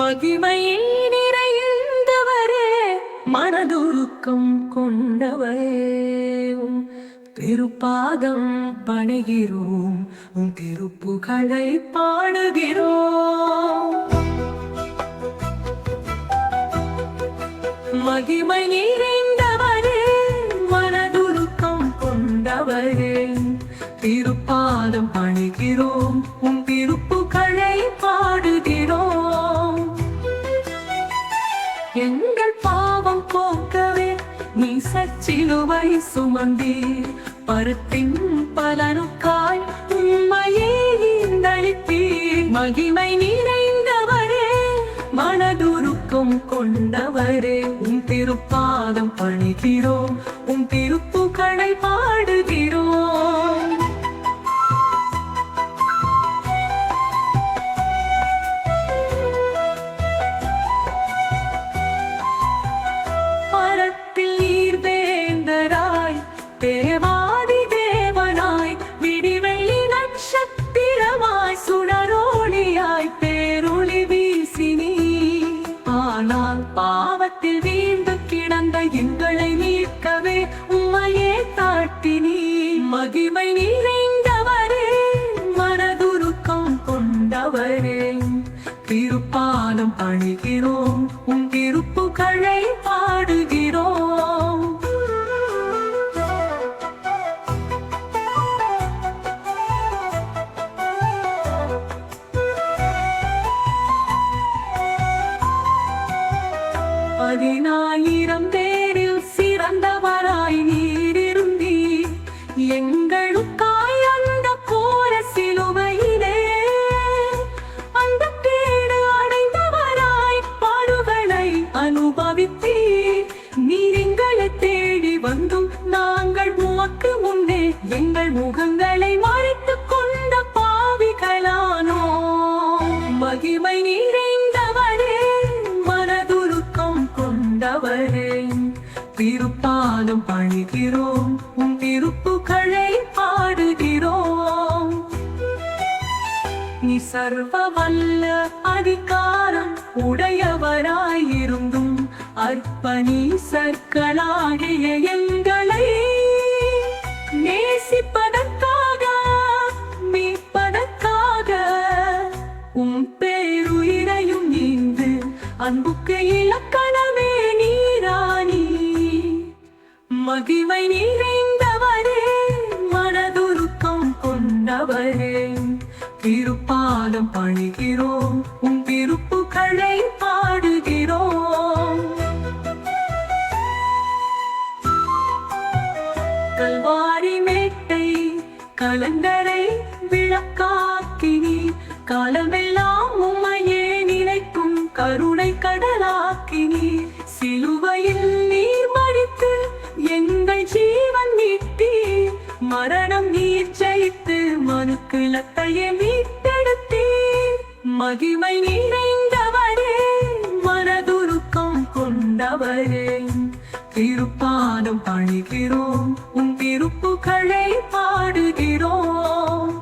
மகிமையில் நிறைந்தவரே, மனதுருக்கம் கொண்டவரே, திருப்பாதம் பணிகிறோம், திருப்புகழை பாடுகிறோம். மகிமை நிறைந்தவரே, மனதுருக்கம் கொண்டவரே, திருப்பாதம் பணிகிறோம், திருப்புகழை பாடுகிறோம். எங்கள் பாவம் போக்கவே நீ சச்சிலுவை சுமந்தீர், பருத்தின் பலனுக்காய் உம்மையே ஈந்தளித்தீர். மகிமை நிறைந்தவரே, மனதுருக்கம் கொண்டவரே, திருப்பாதம் பணிகிறோம், திருப்புகழை பாடுகிறோம். தேவாதி தேவனாய், விடிவெள்ளி நட்சத்திரமாய், சுடரோளியாய் பேரொளி வீசினீ. ஆனால் பாவத்தில் வீழ்ந்து கிடந்த எங்களை நீக்கவே உம்மையே தாட்டினீ. மகிமை நிறைந்தவரே, மனதுருக்கம் கொண்டவரே, திருப்பாதம் பணிகிறோம், திருப்புகழை பாடுகிறோம். பதினாயிரம் பேரில் சிறந்தவராய் நீரிருந்தீர், எங்களுக்காய் அந்த கோர சிலுவையிலே அந்த கேடு அடைந்தவராய் பாடுகளை அனுபவித்தீர். நீர் எங்களை தேடி வந்தும் நாங்கள் உமக்கு முன்னே எங்கள் முகங்களை மறைத்துக் கொண்ட பாவிகளானோ. மகிமை நிறைந்தவரே, மனதுருக்கம் கொண்டவரே, திருப்பாதம் பணிகிறோம், திருப்புகழை பாடுகிறோம். நீ சர்வ வல்ல அதிகாரம் உடையவராயிருந்தும் அர்ப்பணீசர்களாகிய எங்களை நேசிப்பதற்காக மீட்பதற்காக பேருயிரையும் நீந்து அன்புக்கு இலக்கணமே நீராணி. மகிமை நிறைந்தவரே, மனதுருக்கம் கொண்டவரே, திருப்பாதம் பணிகிறோம், திருப்புகழை பாடுகிறோம். கல்வாரி மேட்டை கலங்கரை விளக்காக்கினி, காலமெல்லாம் உம்மையே நினைக்கும் கருணை கடலாக்கினி. சிலுவையில் நீர் மறித்து எங்கள் ஜீவன் மீட்டி, மரணம் நீர் ஜெயித்து மனுக்குலத்தையே மீட்டெடுத்தீர். மகிமை நிறைந்தவரே, மனதுருக்கம் கொண்டவரே, திருப்பாதம் பணிகிறோம், திருப்புகழை பாடுகிறோம்.